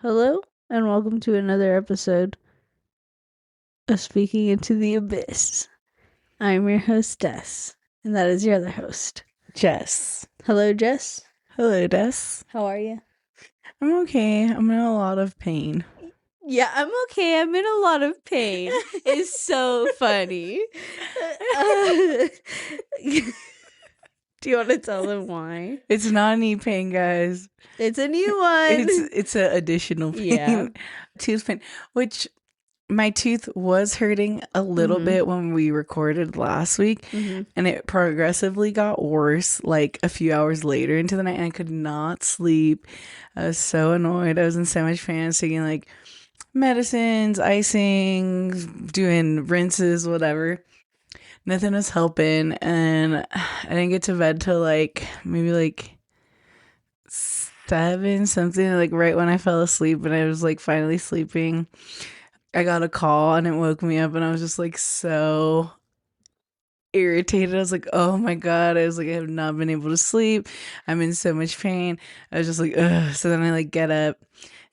Hello, and welcome to another episode of Speaking into the Abyss. I'm your hostess, and that is your other host, Jess. Hello, Jess. Hello, Des. How are you? I'm okay. I'm in a lot of pain. Yeah, I'm okay. I'm in a lot of pain. It's so funny. Do you want to tell them why? It's not knee pain, guys. It's a new one. It's an additional pain. Yeah. Tooth pain, which my tooth was hurting a little bit when we recorded last week, and it progressively got worse like a few hours later into the night, and I could not sleep. I was so annoyed. I was in so much pain. I was taking like medicines, icing, doing rinses, whatever. Nothing was helping, and I didn't get to bed till like maybe like 7 something, like right when I fell asleep, and I was like finally sleeping. I got a call and it woke me up, and I was just like so irritated. I was like, oh my god. I was like, I have not been able to sleep. I'm in so much pain. I was just like, ugh. So then I like get up,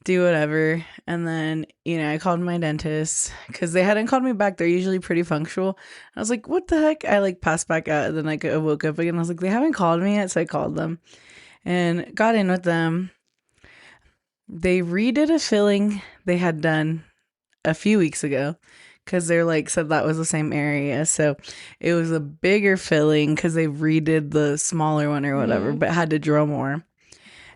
do whatever, and then I called my dentist because they hadn't called me back. They're usually pretty punctual. I was like, what the heck? I like passed back out, and then like I woke up again. I was like, they haven't called me yet. So I called them and got in with them. They redid a filling they had done a few weeks ago because they're like said that was the same area, so it was a bigger filling because they redid the smaller one or whatever, but had to drill more.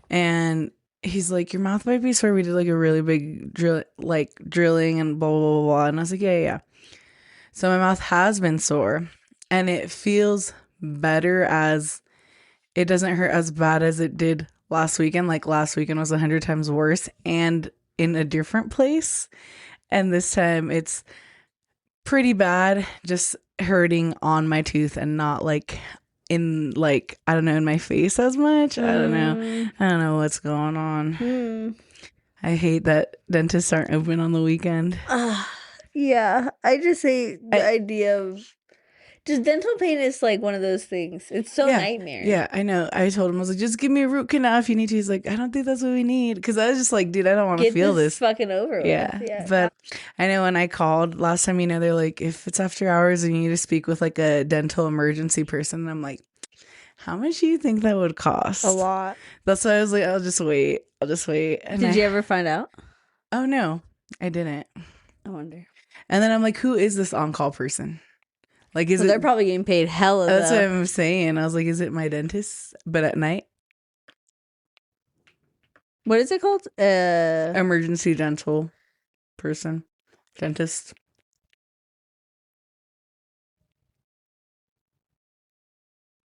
And he's like, your mouth might be sore. We did like a really big drilling and blah blah blah blah. And I was like, yeah. So my mouth has been sore, and it feels better, as it doesn't hurt as bad as it did last weekend. Like last weekend was 100 times worse and in a different place. And this time it's pretty bad, just hurting on my tooth and not like in like, I don't know, in my face as much. I don't know what's going on. I hate that dentists aren't open on the weekend. Yeah, I just hate the idea of just dental pain is like one of those things. It's so nightmare. Yeah, I know. I told him, I was like, just give me a root canal if you need to. He's like, I don't think that's what we need. Because I was just like, dude, I don't want to feel this. Fucking over with. Yeah. But I know when I called last time, they're like, if it's after hours and you need to speak with like a dental emergency person, and I'm like, how much do you think that would cost? A lot. That's why I was like, I'll just wait. And did you ever find out? Oh, no, I didn't. I wonder. And then I'm like, who is this on-call person? Like, they're probably getting paid hella. That's what I'm saying. I was like, is it my dentist, but at night? What is it called? Emergency dental person. Dentist.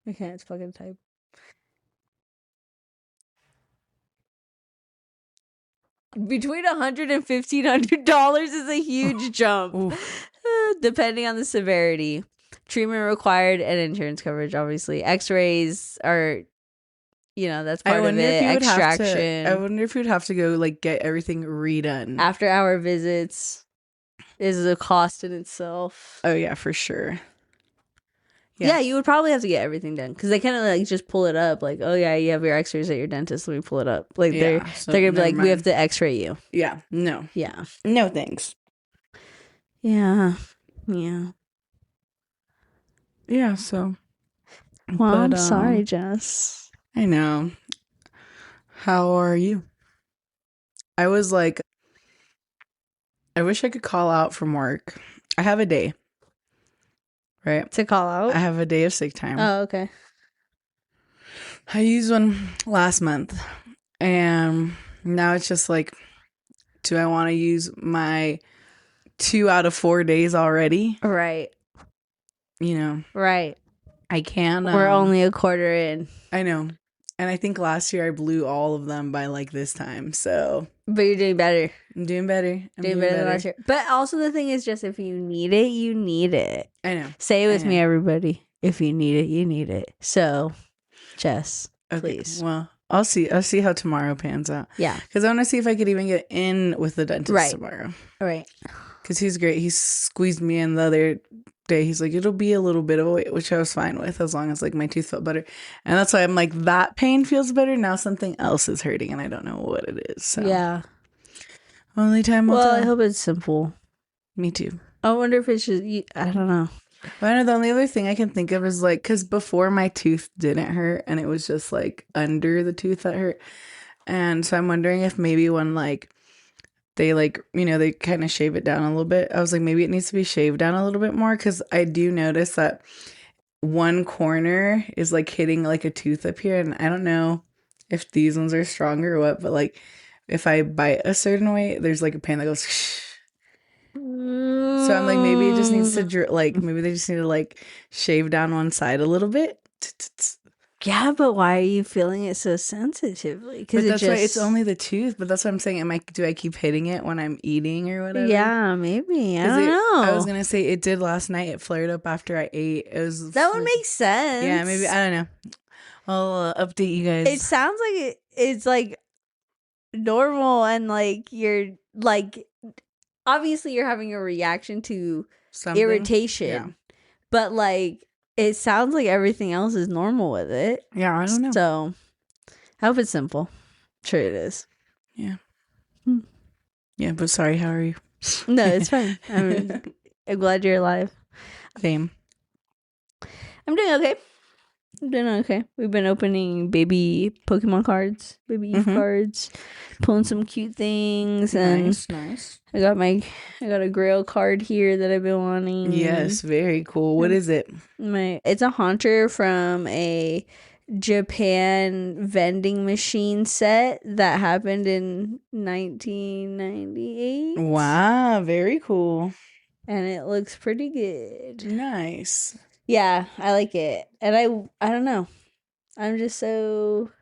I can't fucking type. Between $100 and $1,500 is a huge jump, depending on the severity. Treatment required and insurance coverage, obviously. X-rays are, that's part of it. Extraction. I wonder if you'd have to go like get everything redone. After-hour visits is a cost in itself. Oh yeah, for sure. Yeah, you would probably have to get everything done because they kind of like just pull it up. Like, oh yeah, you have your X-rays at your dentist. Let me pull it up. Like they're gonna be like, we have to X-ray you. Yeah. No. Yeah. No thanks. Yeah. So. Well, I'm sorry, Jess. I know. How are you? I was like, I wish I could call out from work. I have a day. Right? To call out? I have a day of sick time. Oh, okay. I used one last month, and now it's just like, do I want to use my 2 out of 4 days already? Right. Right. I can. We're only a quarter in. I know. And I think last year I blew all of them by like this time. So. But you're doing better. I'm doing better. Doing better than last year. But also the thing is just if you need it, you need it. I know. Say it with me, everybody. If you need it, you need it. So, Jess, please. Well, I'll see how tomorrow pans out. Yeah. Because I want to see if I could even get in with the dentist tomorrow. Right. Because he's great. He squeezed me in the other day. He's like, it'll be a little bit of a wait, which I was fine with as long as like my tooth felt better. And that's why I'm like, that pain feels better. Now something else is hurting and I don't know what it is. So. Yeah. Only time will Well, I tell. hope it's simple. Me too. I wonder if it's just, I don't know. But I know the only other thing I can think of is like, because before my tooth didn't hurt and it was just like under the tooth that hurt. And so I'm wondering if maybe when like they like, they kind of shave it down a little bit. I was like, maybe it needs to be shaved down a little bit more because I do notice that one corner is like hitting like a tooth up here. And I don't know if these ones are stronger or what, but like if I bite a certain way, there's like a pain that goes. So I'm like, maybe it just needs to maybe they just need to like shave down one side a little bit. Yeah, but why are you feeling it so sensitively? But Because that's why it's only the tooth. But that's what I'm saying. Do I keep hitting it when I'm eating or whatever? Yeah, maybe. I don't know. I was gonna say it did last night. It flared up after I ate. It was That would make sense. Yeah, maybe. I don't know. I'll update you guys. It sounds like it's like normal and like you're like obviously you're having a reaction to Something. irritation. Yeah. But like it sounds like everything else is normal with it. Yeah, I don't know. So I hope it's simple. Sure it is. Yeah. Yeah, but sorry, how are you? No, it's fine. I'm glad you're alive. Same. I'm doing okay. We've been opening baby Pokemon cards, baby Eve cards, pulling some cute things, and Nice. I got a Grail card here that I've been wanting. Yes, very cool. What is it? It's a Haunter from a Japan vending machine set that happened in 1998. Wow, very cool. And it looks pretty good. Nice. Yeah, I like it. And I don't know. I'm just so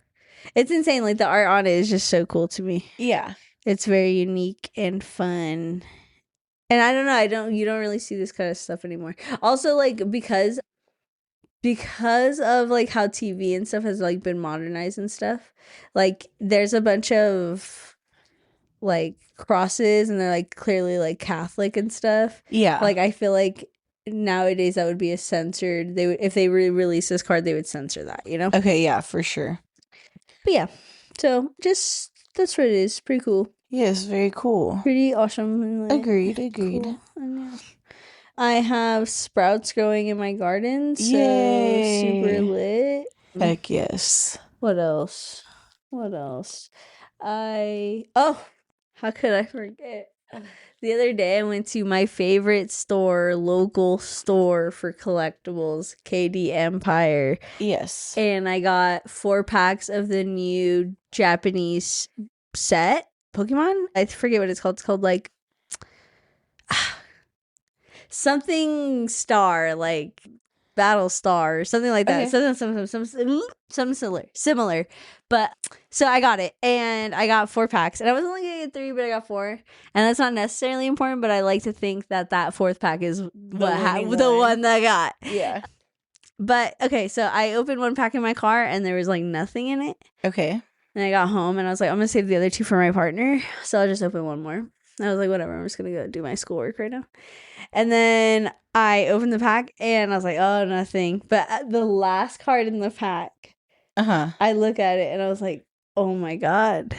it's insane. Like the art on it is just so cool to me. Yeah. It's very unique and fun. And I don't know, you don't really see this kind of stuff anymore. Also, like because of like how TV and stuff has like been modernized and stuff, like there's a bunch of like crosses and they're like clearly like Catholic and stuff. Yeah. Like I feel like nowadays that would be a censored. They would, if they re-release this card, they would censor that, you know? Okay, yeah, for sure. But yeah, so just that's what it is. Pretty cool. Yes, very cool. Pretty awesome. And, like, Agreed. cool. And, yeah. I have sprouts growing in my garden, so Yay. super lit. Heck yes. What else? How could I forget? The other day I went to my favorite local store for collectibles, KD Empire. Yes. And I got 4 packs of the new Japanese set Pokemon. I forget what it's called. It's called like something star, like Battle Star or something like that. Okay. Something similar. But so I got it and I got 4 packs and I was only gonna get 3, but I got 4. And that's not necessarily important, but I like to think that 4th pack is the one that I got. Yeah. But okay, so I opened 1 pack in my car and there was like nothing in it. Okay. And I got home and I was like, I'm gonna save the other 2 for my partner. So I'll just open 1 more. And I was like, whatever, I'm just gonna go do my schoolwork right now. And then I opened the pack and I was like, oh, nothing. But the last card in the pack, I look at it and I was like, oh my God.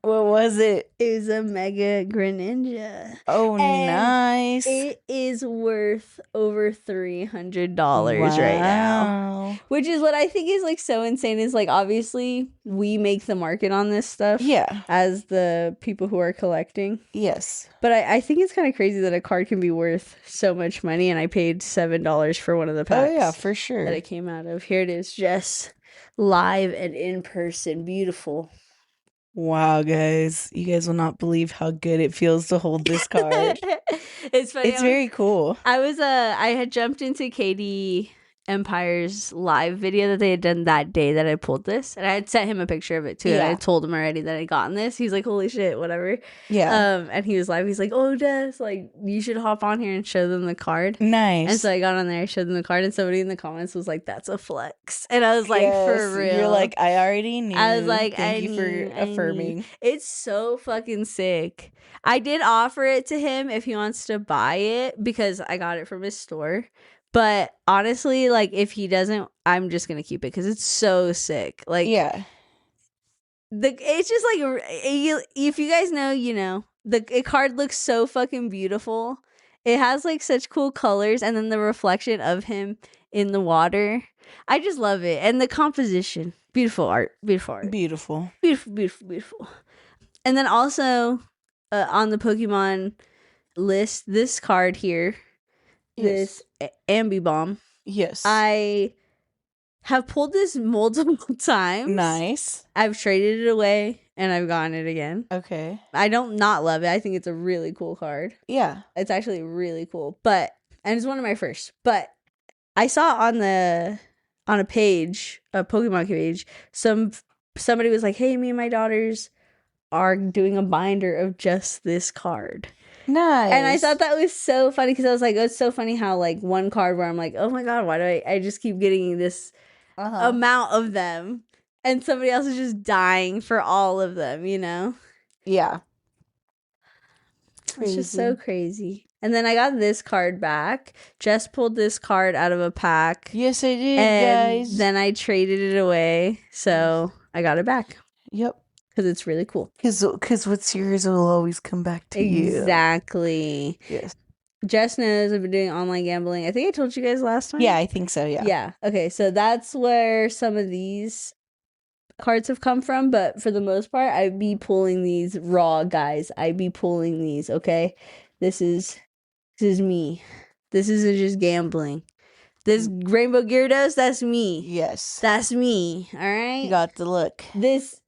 What was it? It was a Mega Greninja. Oh, and nice. It is worth over $300 right now. Which is what I think is like so insane is like obviously we make the market on this stuff. Yeah. As the people who are collecting. Yes. But I think it's kind of crazy that a card can be worth so much money and I paid $7 for one of the packs. Oh yeah, for sure. That it came out of. Here it is, just live and in person. Beautiful. Wow, guys. You guys will not believe how good it feels to hold this card. It's funny. It's very cool. I had jumped into KD Empire's live video that they had done that day that I pulled this. And I had sent him a picture of it too. Yeah. And I told him already that I'd gotten this. He's like, holy shit, whatever. Yeah. And he was live. He's like, oh, Des, like, you should hop on here and show them the card. Nice. And so I got on there, I showed them the card, and somebody in the comments was like, that's a flex. And I was like, Yes, for real. You're like, I already knew. I was like, Thank you for affirming. It's so fucking sick. I did offer it to him if he wants to buy it because I got it from his store. But honestly, like if he doesn't, I'm just gonna keep it because it's so sick. Like, yeah, it's just like if you guys know, you know, The card looks so fucking beautiful. It has like such cool colors, and then the reflection of him in the water. I just love it, and the composition, beautiful art, beautiful art, Beautiful. beautiful, beautiful, beautiful. And then also on the Pokemon list, this card here, Yes. this Ambibomb. Yes. I have pulled this multiple times. Nice. I've traded it away and I've gotten it again. Okay. I don't not love it. I think it's a really cool card. Yeah. It's actually really cool. And it's one of my first. But I saw on a page, a Pokemon page, somebody was like, "Hey, me and my daughters are doing a binder of just this card." Nice. And I thought that was so funny because I was like, oh, it's so funny how like one card where I'm like, oh my God, why do I just keep getting this amount of them, and somebody else is just dying for all of them, you know? Yeah. It's just so crazy. And then I got this card back. Jess pulled this card out of a pack. Yes, I did, And guys. then I traded it away. So I got it back. Yep. Because it's really cool. Because what's yours will always come back to you. Exactly. Yes. Jess knows I've been doing online gambling. I think I told you guys last time. Yeah, I think so, yeah. Yeah. Okay, so that's where some of these cards have come from, but for the most part, I be pulling these raw, guys. I be pulling these, okay? This is me. This isn't just gambling. This Rainbow Gyarados, that's me. Yes. That's me, all right? You got the look. This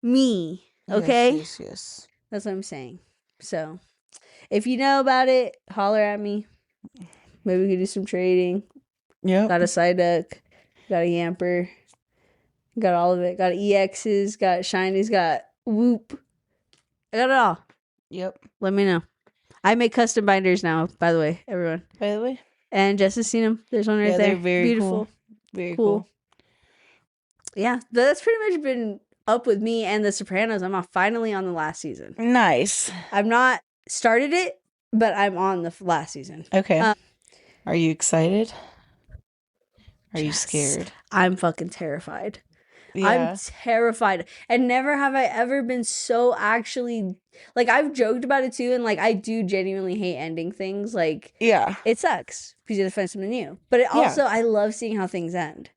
me, okay? Yes. That's what I'm saying. So, if you know about it, holler at me. Maybe we could do some trading. Yep. Got a Psyduck, got a Yamper, got all of it. Got EXs, got Shinies, got Whoop. I got it all. Yep. Let me know. I make custom binders now, by the way, everyone. By the way. And Jess has seen them. There's one right there. They're very beautiful. Cool. Very cool. Yeah, that's pretty much been up with me and The Sopranos. I'm finally on the last season. Nice. I've not started it, but I'm on the last season. Okay. Are you excited? Are you Yes. scared? I'm fucking terrified. Yeah. I'm terrified. And never have I ever been so actually, like, I've joked about it too, and like I do genuinely hate ending things. Like, Yeah. it sucks because you have to find something new. But it also, I love seeing how things end.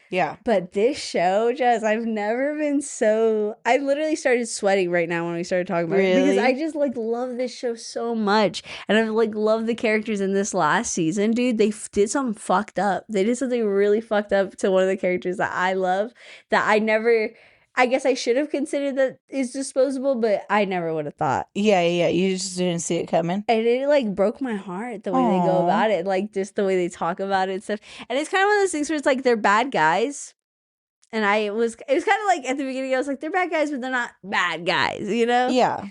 Yeah. But this show, Jess, I've never been so. I literally started sweating right now when we started talking about it because I just like love this show so much, and I've like loved the characters in this last season, dude. They did something fucked up. They did something really fucked up to one of the characters that I love. That I never. I guess I should have considered that is disposable, but I never would have thought. Yeah. You just didn't see it coming. And it like broke my heart the way they go about it, like just the way they talk about it and stuff. And it's kind of one of those things where it's like they're bad guys. And it was kind of like at the beginning, I was like, they're bad guys, but they're not bad guys, you know? Yeah.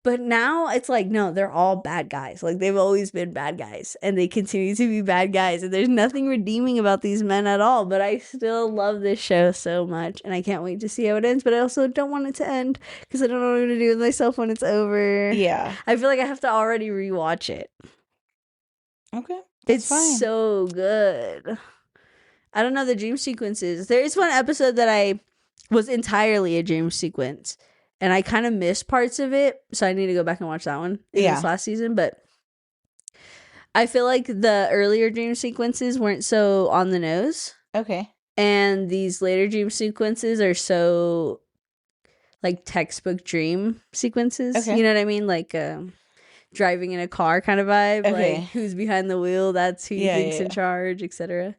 But now it's like, no, they're all bad guys. Like they've always been bad guys, and they continue to be bad guys. And there's nothing redeeming about these men at all. But I still love this show so much, and I can't wait to see how it ends. But I also don't want it to end because I don't know what I'm going to do with myself when it's over. Yeah. I feel like I have to already rewatch it. Okay. It's fine. so good. I don't know the dream sequences. There is one episode that I was entirely a dream sequence, and I kind of missed parts of it, so I need to go back and watch that one in this last season. But I feel like the earlier dream sequences weren't so on the nose. Okay. And these later dream sequences are so like textbook dream sequences. Okay. You know what I mean? Like driving in a car kind of vibe. Okay. Like who's behind the wheel, that's who you think's in charge, etc.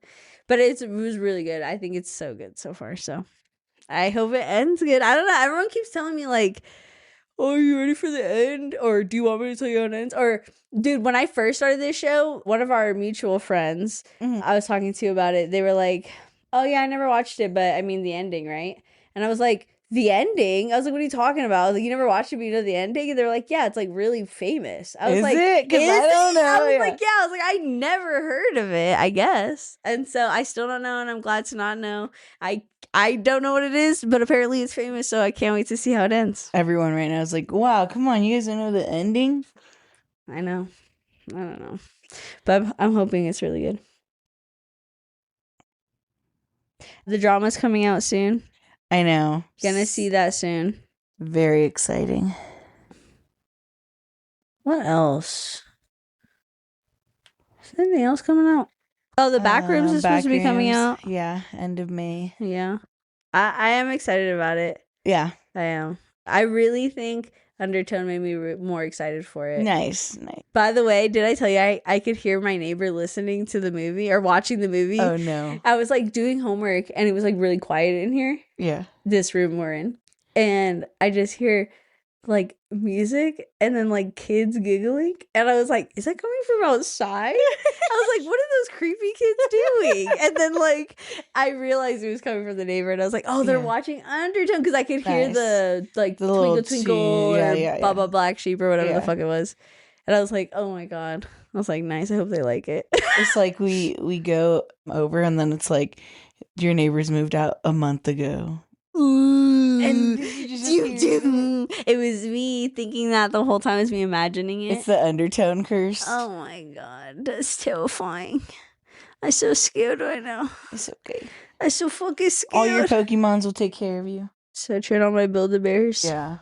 But it was really good. I think it's so good so far. So I hope it ends good. I don't know. Everyone keeps telling me like, oh, are you ready for the end? Or do you want me to tell you how it ends? Or dude, when I first started this show, one of our mutual friends I was talking to about it, they were like, oh yeah, I never watched it, but I mean the ending, right? And I was like, the ending? I was like, what are you talking about? I was like, you never watched it, but you know the ending? And they were like, yeah, it's like really famous. I was Is like, it? Because I don't know. I was like, yeah. I was like, I never heard of it, I guess. And so I still don't know, and I'm glad to not know. I don't know what it is, but apparently it's famous, so I can't wait to see how it ends. Everyone right now is like, wow, come on, you guys don't know the ending? I know. I don't know. But I'm hoping it's really good. The drama's coming out soon. I know. Gonna see that soon. Very exciting. What else? Is anything else coming out? Oh, the Backrooms is supposed to be coming Backrooms, out. Yeah, end of May. Yeah. I am excited about it. Yeah. I am. I really think Undertone made me more excited for it. Nice. By the way, did I tell you I could hear my neighbor listening to the movie or watching the movie? Oh, no. I was like doing homework and it was like really quiet in here. Yeah. This room we're in. And I just hear like music and then like kids giggling. And I was like, is that coming from outside? I was like, what are those creepy kids doing? And then like I realized it was coming from the neighbor and I was like, oh, they're Yeah. watching Undertone because I could hear Nice. the like The little Twinkle Twinkle tune. or Yeah. Baba Black Sheep or whatever Yeah. the fuck it was. And I was like, oh my God. I was like, nice. I hope they like it. It's like we go over and then it's like your neighbors moved out a month ago. Ooh. And you just hear- It was me thinking that the whole time. It was me imagining it. It's the Undertone curse. Oh my God. That's terrifying. I'm so scared right now. It's okay. I'm so fucking scared. All your Pokemons will take care of you. So tread on my Build-A-Bears. Yeah.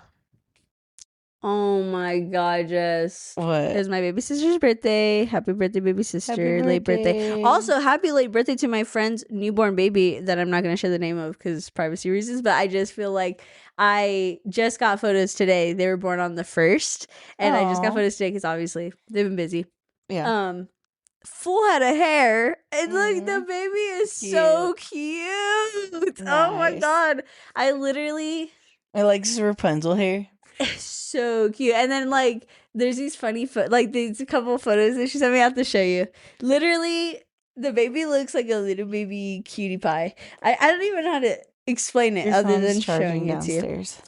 Oh my God, Jess. It What? was my baby sister's birthday. Happy birthday, baby sister. Happy Late birthday. birthday. Also, happy late birthday to my friend's newborn baby that I'm not going to share the name of because privacy reasons. But I just feel like I just got photos today. They were born on the 1st. And I just got Aw. photos today because obviously they've been busy. Yeah. Full head of hair. And like the Mhm. baby is so cute. Oh my Nice. God. I literally... I like Rapunzel hair. so cute. And then like there's these funny like these couple of photos that she sent me. I have to show you. Literally, the baby looks like a little baby cutie pie. I don't even know how to explain it Your other phone's than charging showing it to you. downstairs.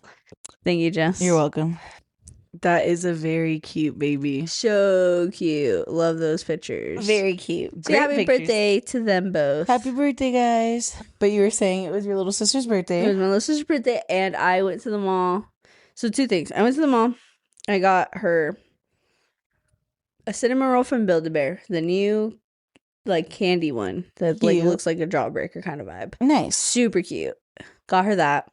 Thank you, Jess. You're welcome. That is a very cute baby. So cute. Love those pictures. Very cute. So happy birthday to them both. Happy birthday, guys. But you were saying it was your little sister's It was birthday. my sister's birthday, and I went to the mall. So 2 things. I went to the mall. I got her a cinnamon roll from Build-A-Bear, the new like candy one that like Cute. looks like a jawbreaker kind of vibe. Nice. Super cute. Got her that.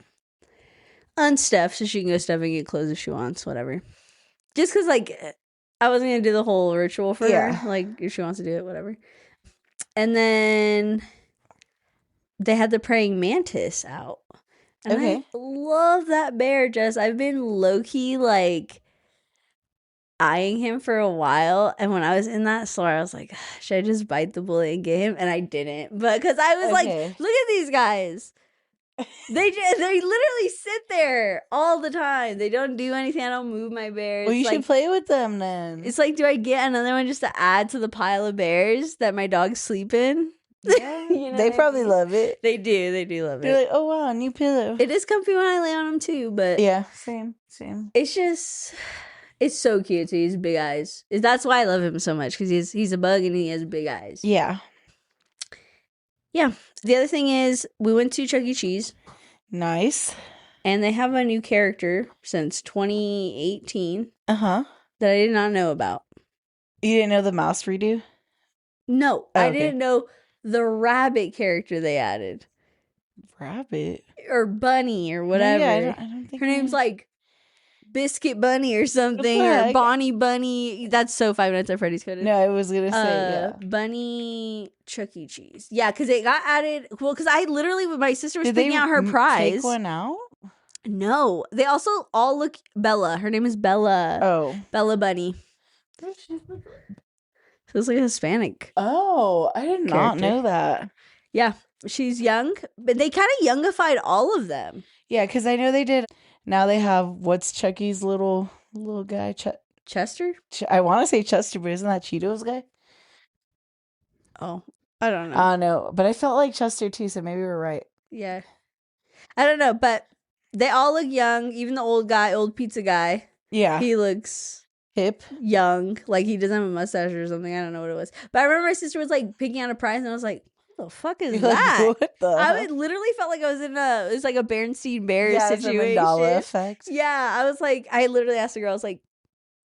Unstuffed so she can go stuff and get clothes if she wants, whatever. Just because like I wasn't gonna do the whole ritual for Yeah. her. Like if she wants to do it, whatever. And then they had the praying mantis out. And Okay. I love that bear, Jess. I've been low-key like eyeing him for a while, and when I was in that store I was like, should I just bite the bullet and get him? And I didn't, but because I was like, Okay. look at these guys. They literally sit there all the time. They don't do anything. I don't move my bears. Well, you Like, should play with them then. it's like, do I get another one just to add to the pile of bears that my dogs sleep in? Yeah. You know They what I probably mean? love it. They do love They're it. like, oh wow, new pillow. It is comfy when I lay on them too, but Yeah, same. it's just, it's so cute too. He's big eyes. That's why I love him so much, because he's a bug and he has big eyes. Yeah. The other thing is, we went to Chuck E. Cheese, Nice. and they have a new character since 2018 Uh-huh. that I did not know about. You didn't know the mouse redo? No, Oh, I okay. didn't know the rabbit character they added, Rabbit. or Bunny, or whatever. Yeah, I don't think Her name's like Biscuit Bunny or something, the or heck? Bonnie Bunny. That's so Five Nights at Freddy's coded. No, I was gonna say yeah. Bunny Chuck E. Cheese. Yeah, because it got added. Well, because I literally, when my sister was Did they picking out her prize. take one out? No, they also all look Bella. Her name is Bella. Oh. Bella Bunny. So it's like a Hispanic. Oh, I did not Character. know that. Yeah, she's young, but they kind of youngified all of them. Yeah, because I know they did. Now they have what's Chucky's little guy? Chester? I want to say Chester, but isn't that Cheetos guy? Oh, I don't know. I know, but I felt like Chester too, so maybe we're right. Yeah. I don't know, but they all look young. Even the old pizza guy, Yeah, he looks hip. young. Like he doesn't have a mustache or something. I don't know what it was. But I remember my sister was like picking out a prize, and I was like, what the fuck is You're like, that? what the? I would literally felt like I was in it was like a Bernstein Bears yeah, it's a situation. Mandela effect. Yeah, I was like, I literally asked the girl, I was like,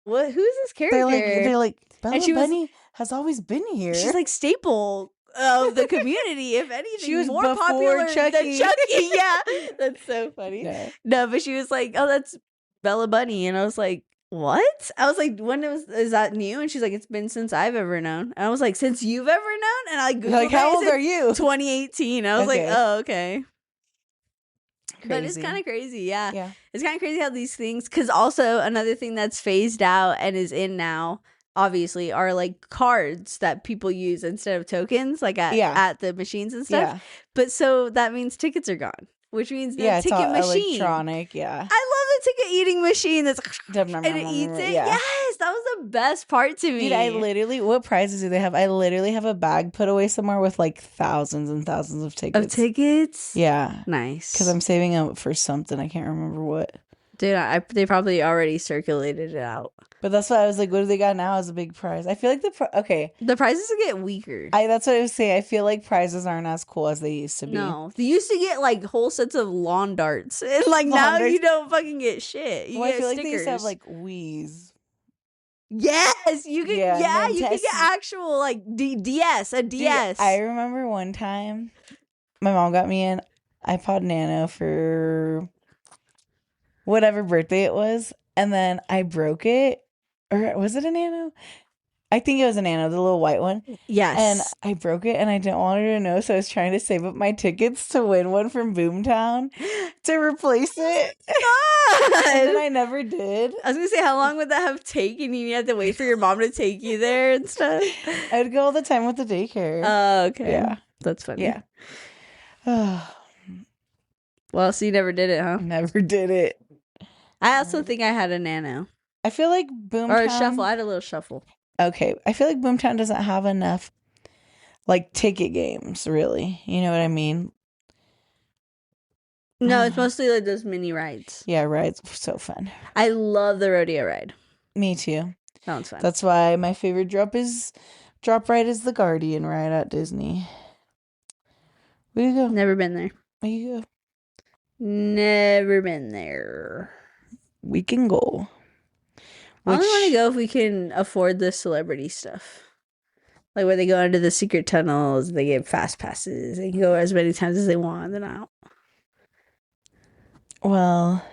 "What? Who's this character?" They're like Bella she was- Bunny has always been here. She's like Staple. of the community. If anything, She was more before popular Chucky. than Chucky. Yeah, that's so funny. No. No, but she was like, "Oh, that's Bella Bunny," and I was like, "What?" I was like, is that new?" And she's like, "It's been since I've ever known." And I was like, "Since you've ever known?" And I googled Like, how old it. are you? 2018. I was like, Okay. "Oh, okay." But it's Crazy. kind of crazy, yeah. Yeah. It's kind of crazy how these things, because also another thing that's phased out and is in now, obviously, are like cards that people use instead of tokens, like at the machines and stuff. Yeah. But so that means tickets are gone, which means the Yeah, it's ticket all machine. electronic. Yeah. I love the ticket eating machine that's And and it eats it. Yeah. Yes, that was the best part to me. Dude, I literally, what prizes do they have? I literally have a bag put away somewhere with like thousands and thousands of tickets. Of tickets? Yeah. Nice. Because I'm saving up for something. I can't remember what. Dude, they probably already circulated it out. But that's why I was like, what do they got now as a big prize? I feel like okay. The prizes will get weaker. That's what I was saying. I feel like prizes aren't as cool as they used to be. No, they used to get like whole sets of lawn darts, and like now you don't fucking get shit. You get I feel stickers. like they used to have like Wii's. Yes, you can. Yeah, you can get actual like DS, a DS. Dude, I remember one time, my mom got me an iPod Nano for whatever birthday it was, and then I broke it. Or was it a Nano? I think it was a Nano, the little white one. Yes. And I broke it and I didn't want her to know, so I was trying to save up my tickets to win one from Boomtown to replace it. And then I never did. I was gonna say, how long would that have taken you? You had to wait for your mom to take you there and stuff. I would go all the time with the daycare. Oh, okay. Yeah. That's funny. Yeah. Well, so you never did it, huh? Never did it. I also think I had a Nano. I feel like Boomtown. Or a shuffle. I had a little shuffle. Okay. I feel like Boomtown doesn't have enough like ticket games, really. You know what I mean? No, it's mostly like those mini rides. Yeah, rides were so fun. I love the rodeo ride. Me too. That one's fun. That's why my favorite drop ride is the Guardian ride at Disney. Where you go? Never been there. Where you go? Never been there. We can go. I only want to go if we can afford the celebrity stuff. Like where they go into the secret tunnels, they get fast passes. They can go as many times as they want, then out. Well,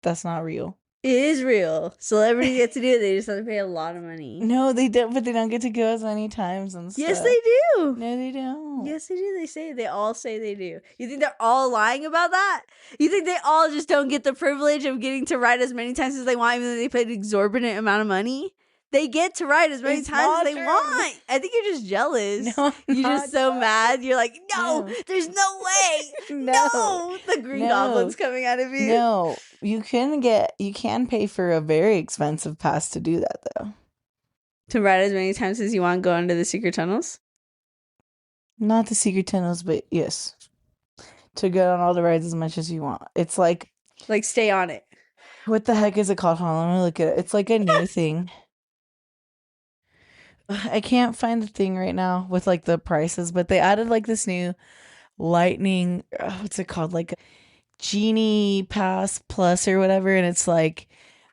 that's not real. It is real. Celebrities get to do it. They just have to pay a lot of money. No, they don't. But they don't get to go as many times and stuff. Yes, they do. No, they don't. Yes, they do. They all say they do. You think they're all lying about that? You think they all just don't get the privilege of getting to ride as many times as they want, even though they paid an exorbitant amount of money? They get to ride as many times as they want. I think you're just jealous. No, you're just so mad. You're like, no, there's no way. No. The Green Goblin's coming out of you. No, you can pay for a very expensive pass to do that though. To ride as many times as you want, go into the secret tunnels? Not the secret tunnels, but yes. To go on all the rides as much as you want. It's like stay on it. What the heck is it called? Hold on, let me look at it. It's like a new thing. I can't find the thing right now with like the prices, but they added like this new lightning, what's it called? Like Genie Pass Plus or whatever. And it's like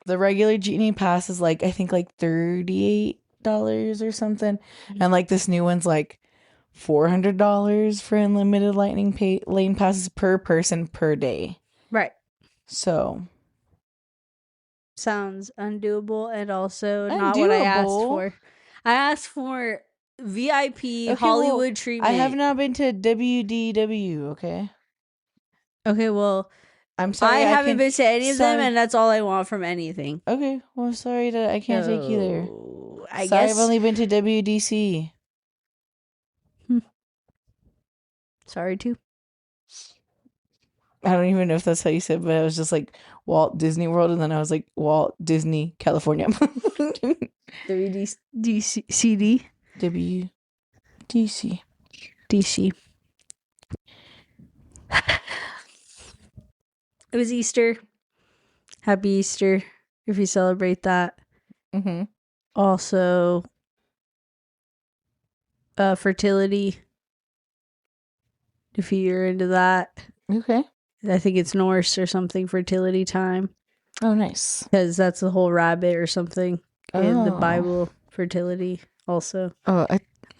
the regular Genie Pass is like, I think like $38 or something. Mm-hmm. And like this new one's like $400 for unlimited lightning lane passes per person per day. Right. So. Sounds undoable and also not what I asked for. I asked for VIP Hollywood treatment. I have not been to WDW, okay? Okay, well, I'm sorry. I haven't been to any of them, and that's all I want from anything. Okay, well, sorry that I can't take you there. I guess I've only been to WDC. Sorry, too. I don't even know if that's how you said, but I was just like Walt Disney World, and then I was like Walt Disney California. WDC. WDC. DC. It was Easter. Happy Easter if you celebrate that. Mm-hmm. Also, fertility. If you're into that. Okay. I think it's Norse or something, fertility time. Oh, nice. Because that's the whole rabbit or something in the Bible, fertility also. Oh,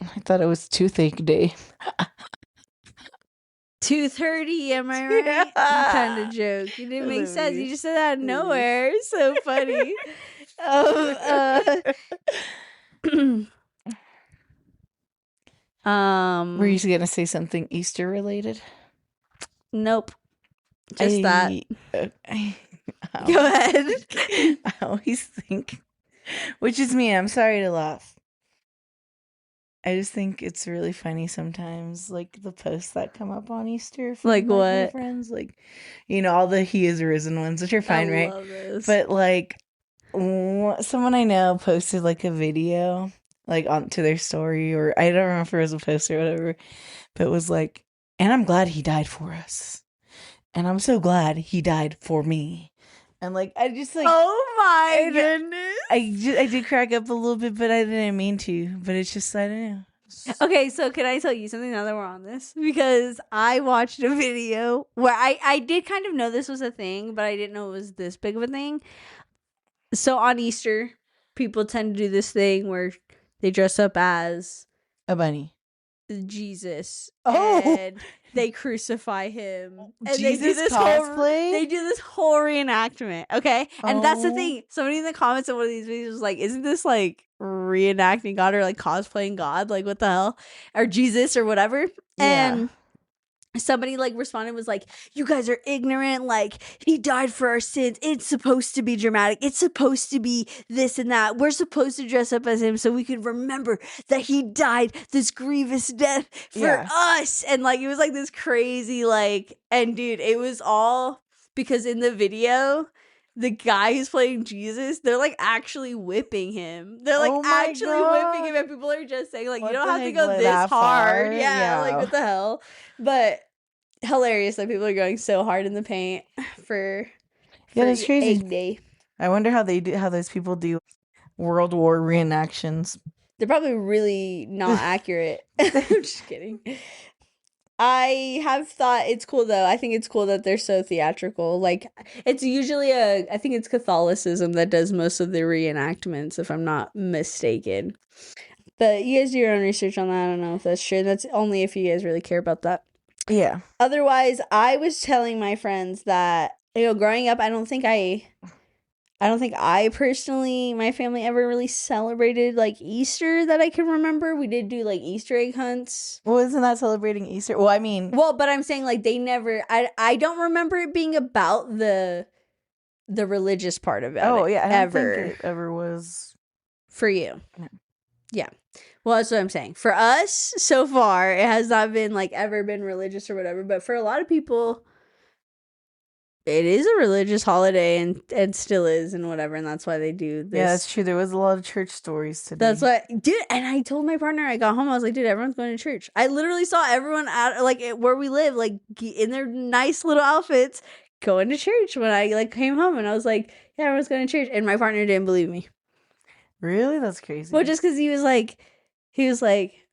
I thought it was toothache day. 2:30, am I right? You kind of joke. It didn't make sense. You just said that out of nowhere. So funny. Were you gonna say something Easter related? Nope. Just that. Go ahead. I always think, which is me. I'm sorry to laugh. I just think it's really funny sometimes, like the posts that come up on Easter from Like my what? friends, like all the "He is risen" ones, which are fine, right? Love those. But like someone I know posted like a video like onto their story, or I don't remember if it was a post or whatever, but it was like, and I'm glad he died for us, and I'm so glad he died for me, and like I just like, oh my goodness, I did crack up a little bit, but I didn't mean to, but it's just I don't know. Okay, so can I tell you something now that we're on this? Because I watched a video where I did kind of know this was a thing, but I didn't know it was this big of a thing. So on Easter, people tend to do this thing where they dress up as a bunny, Jesus, oh, and they crucify him, and Jesus they do this cosplay. They do this whole reenactment, okay? And that's the thing. Somebody in the comments of one of these videos was like, "Isn't this like reenacting God or like cosplaying God? Like what the hell? Or Jesus or whatever?" Yeah. And somebody like responded was like, "You guys are ignorant, like he died for our sins. It's supposed to be dramatic. It's supposed to be this and that. We're supposed to dress up as him so we can remember that he died this grievous death for us." And like it was like this crazy like, and dude, it was all because in the video the guy who's playing Jesus, they're like actually whipping him. They're like actually whipping him, and people are just saying like, "You don't have to go this hard." Yeah, like what the hell? But hilarious that people are going so hard in the paint for that's crazy. Egg Day. I wonder how those people do World War reenactions. They're probably really not accurate. I'm just kidding. I have thought it's cool though. I think it's cool that they're so theatrical. Like it's usually I think it's Catholicism that does most of the reenactments, if I'm not mistaken. But you guys do your own research on that. I don't know if that's true. That's only if you guys really care about that. Yeah. Otherwise, I was telling my friends that, growing up, I don't think I personally, my family ever really celebrated like Easter that I can remember. We did do like Easter egg hunts. Well, isn't that celebrating Easter? Well, I mean, but I'm saying like they never. I don't remember it being about the religious part of it. Oh yeah, I don't ever think it ever was for you. No. Yeah. Well, that's what I'm saying. For us, so far, it has not been like ever been religious or whatever. But for a lot of people, it is a religious holiday and still is and whatever. And that's why they do this. Yeah, that's true. There was a lot of church stories today. That's what, dude. And I told my partner, I got home, I was like, dude, everyone's going to church. I literally saw everyone at like where we live, like in their nice little outfits, going to church when I like came home. And I was like, yeah, everyone's going to church. And my partner didn't believe me. Really? That's crazy. Well, just because he was like,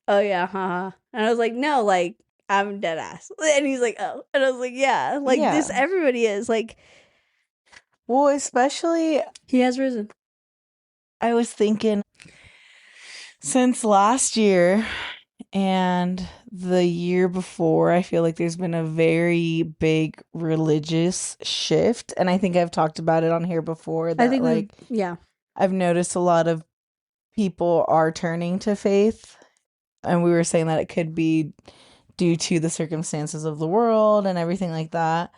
oh yeah, haha. And I was like, no, like, I'm dead ass. And he's like, oh. And I was like, yeah, like this, everybody is like. Well, especially. He has risen. I was thinking since last year and the year before, I feel like there's been a very big religious shift. And I think I've talked about it on here before. That, I think I've noticed a lot of people are turning to faith, and we were saying that it could be due to the circumstances of the world and everything like that.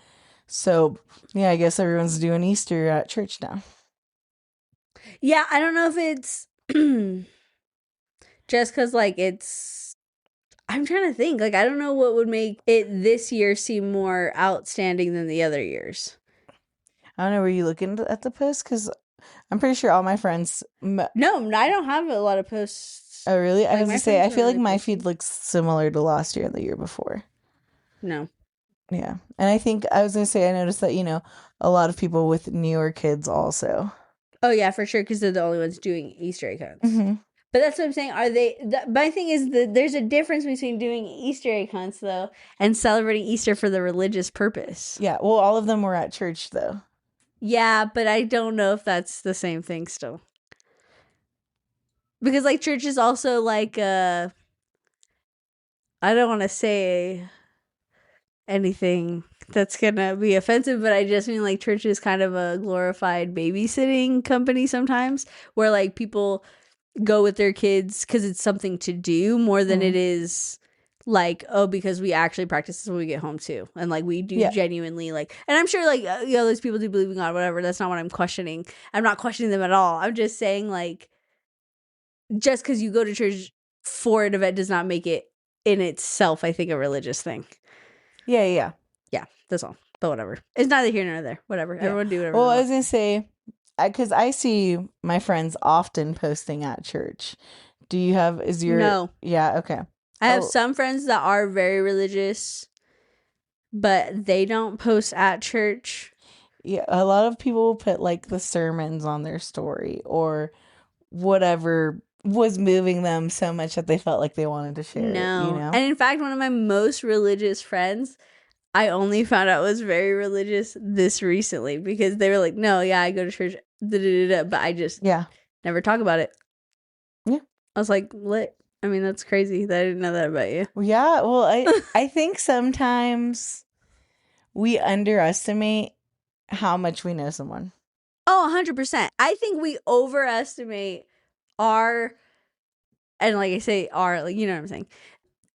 So yeah, I guess everyone's doing Easter at church now. Yeah, I don't know if it's just because like it's, I'm trying to think, like I don't know what would make it this year seem more outstanding than the other years. I don't know, were you looking at the post? Because I'm pretty sure all my friends... No, I don't have a lot of posts. Oh, really? I was going to say, I feel like my feed looks similar to last year and the year before. No. Yeah. And I think, I was going to say, I noticed that, a lot of people with newer kids also. Oh, yeah, for sure, because they're the only ones doing Easter egg hunts. Mm-hmm. But that's what I'm saying. My thing is that there's a difference between doing Easter egg hunts, though, and celebrating Easter for the religious purpose. Yeah, well, all of them were at church, though. Yeah, but I don't know if that's the same thing still. Because, like, church is also, like, I don't want to say anything that's gonna be offensive, but I just mean like church is kind of a glorified babysitting company sometimes, where like people go with their kids because it's something to do more than it is like, oh, because we actually practice this when we get home too, and like we do genuinely like, and I'm sure like those people do believe in God, whatever. That's not what I'm questioning. I'm not questioning them at all. I'm just saying like, just because you go to church for an event does not make it in itself, I think, a religious thing. Yeah. Yeah, that's all. But whatever. It's neither here nor there. Whatever. Yeah. Everyone do whatever. Well, I was going to say, because I see my friends often posting at church. Do you have, No. Yeah, okay. I have some friends that are very religious, but they don't post at church. Yeah, a lot of people put like the sermons on their story or whatever was moving them so much that they felt like they wanted to share it, you know? And in fact, one of my most religious friends, I only found out was very religious this recently because they were like, no, yeah, I go to church, but I just never talk about it. Yeah. I was like, lit. I mean, that's crazy that I didn't know that about you. Yeah, well, I think sometimes we underestimate how much we know someone. Oh, 100%. I think we overestimate our, and like I say, our, like, you know what I'm saying,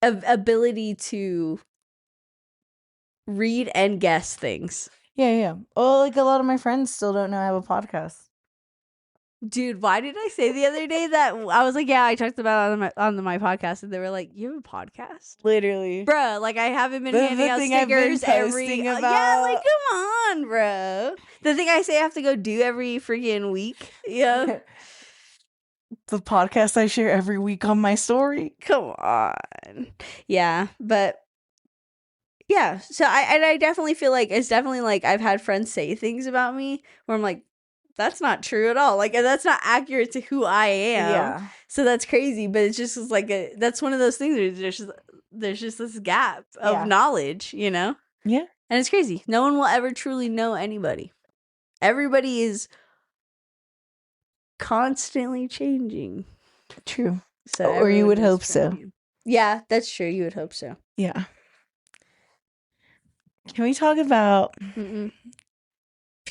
ability to read and guess things. Yeah. Well, like a lot of my friends still don't know I have a podcast. Dude, why did I say the other day that I was like, yeah, I talked about it on my podcast, and they were like, you have a podcast? Literally. Bruh, like I haven't been handing out stickers every about. Yeah, like come on, bro. The thing I say I have to go do every freaking week. Yeah. The podcast I share every week on my story. Come on. Yeah, but yeah, so I definitely feel like it's definitely like I've had friends say things about me where I'm like, that's not true at all. Like that's not accurate to who I am. Yeah. So that's crazy, but it's just like that's one of those things where there's just this gap of knowledge, you know? Yeah. And it's crazy. No one will ever truly know anybody. Everybody is constantly changing. True. So or you would hope so. Yeah, that's true. You would hope so. Yeah. Can we talk about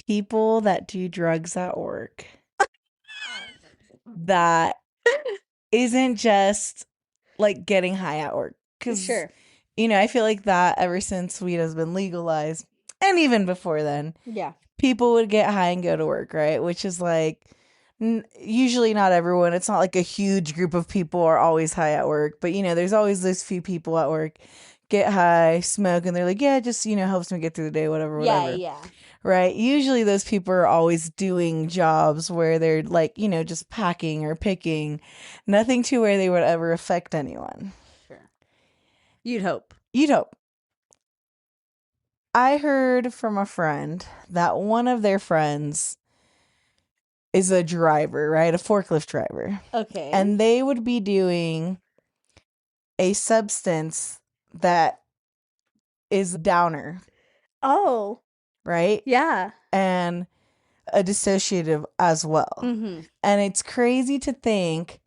people that do drugs at work? That isn't just like getting high at work. Because, you know, I feel like that ever since weed has been legalized, and even before then, people would get high and go to work, right? Which is like, usually not everyone. It's not like a huge group of people are always high at work. But, you know, there's always those few people at work get high, smoke, and they're like, yeah, just, you know, helps me get through the day, whatever. Yeah. Right? Usually those people are always doing jobs where they're like, you know, just packing or picking. Nothing to where they would ever affect anyone. Sure. You'd hope. I heard from a friend that one of their friends is a driver, right? A forklift driver. Okay. And they would be doing a substance that is downer. Oh. Right? Yeah. And a dissociative as well. Mm-hmm. And it's crazy to think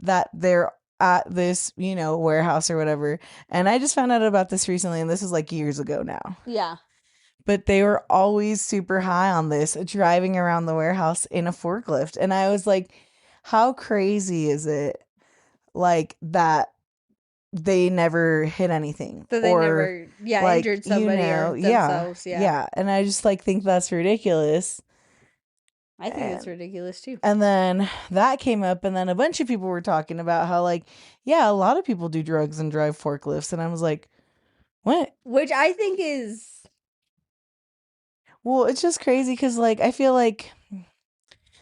that they're at this, you know, warehouse or whatever. And I just found out about this recently, and this is like years ago now. Yeah. But they were always super high on this, driving around the warehouse in a forklift. And I was like, how crazy is it? Like that they never hit anything. That they never like, injured somebody, you know, or themselves. Yeah. And I just like think that's ridiculous. I think it's ridiculous too. And then that came up, and then a bunch of people were talking about how, like, yeah, a lot of people do drugs and drive forklifts. And I was like, what? Which I think is... Well, it's just crazy because, like, I feel like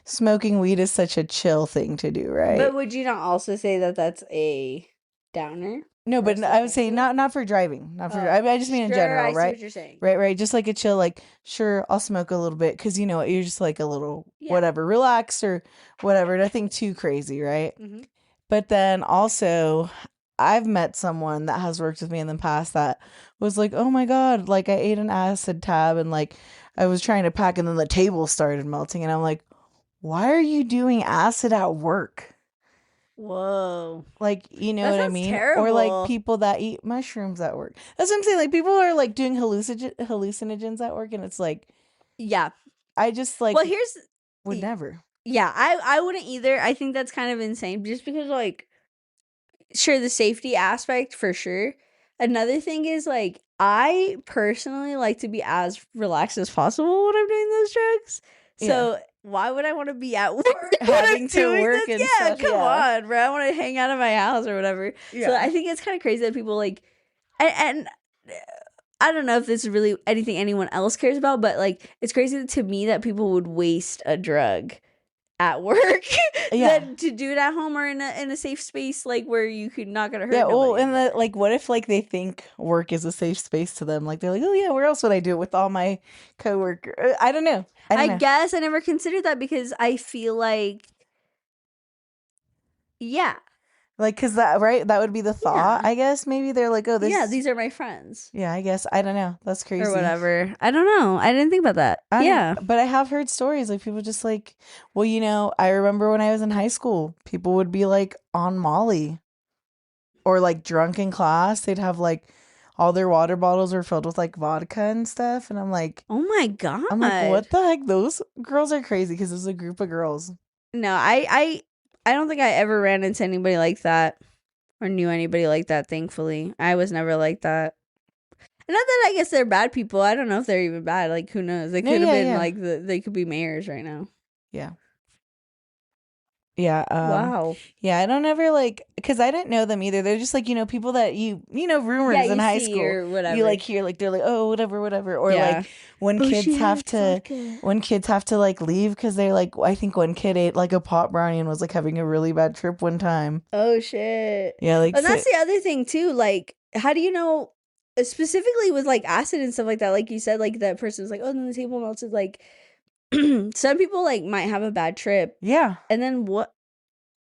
smoking weed is such a chill thing to do, right? But would you not also say that that's a downer? No, but I would say not for driving. Not for I just mean in general, right? I see what you're saying. Right. Just like a chill, like, sure, I'll smoke a little bit because, you know, you're just like a little whatever, relax or whatever. Nothing too crazy, right? Mm-hmm. But then also, I've met someone that has worked with me in the past that was like, oh my God, like I ate an acid tab and like I was trying to pack and then the table started melting. And I'm like, why are you doing acid at work? Whoa. Like, you know That what I sounds mean? Or like terrible. people that eat mushrooms at work. That's what I'm saying. Like people are like doing hallucinogens at work, and it's like Yeah. I just like Well, here's would never. yeah, I wouldn't either. I think that's kind of insane just because like sure the safety aspect for sure. Another thing is like I personally like to be as relaxed as possible when I'm doing those drugs. Yeah. So why would I want to be at work when Having I'm to doing work this? and Yeah, stuff, come yeah. on, bro. I want to hang out of my house or whatever. So Yeah. I think it's kind of crazy that people like and I don't know if this is really anything anyone else cares about, but like it's crazy to me that people would waste a drug at work Yeah. than to do it at home or in a safe space like where you could not gonna hurt Yeah, well, nobody. and like, what if like they think work is a safe space to them? Like they're like, oh yeah, where else would I do it with all my coworker? I don't know. I guess I never considered that because I feel like yeah. Like, cause that right, that would be the thought. Yeah. I guess maybe they're like, oh, this. Yeah, these are my friends. Yeah, I guess I don't know. That's crazy. Or whatever. I don't know. I didn't think about that. Yeah. But I have heard stories like people just like, well, you know, I remember when I was in high school, people would be like on Molly or like drunk in class. They'd have like all their water bottles were filled with like vodka and stuff. And I'm like, Oh my god. I'm like, what the heck? Those girls are crazy because there's a group of girls. No, I don't think I ever ran into anybody like that or knew anybody like that, thankfully. I was never like that. Not that I guess they're bad people. I don't know if they're even bad. Like, who knows? They No, could have yeah, been yeah. like they could be mayors right now. Yeah. Yeah. Wow. Yeah, I don't ever like because I didn't know them either. They're just like, you know, people that you know, rumors Yeah, in you high see school. or whatever. You like hear like they're like, oh, whatever. Or Yeah. like when Oh, kids she have had to vodka. when kids have to like leave because they're like, I think one kid ate like a pot brownie and was like having a really bad trip one time. Oh shit. Yeah, like And that's the other thing too. Like, how do you know specifically with like acid and stuff like that? Like you said, like that person's like, oh, then the table melted. Like, some people like might have a bad trip, yeah. and then what?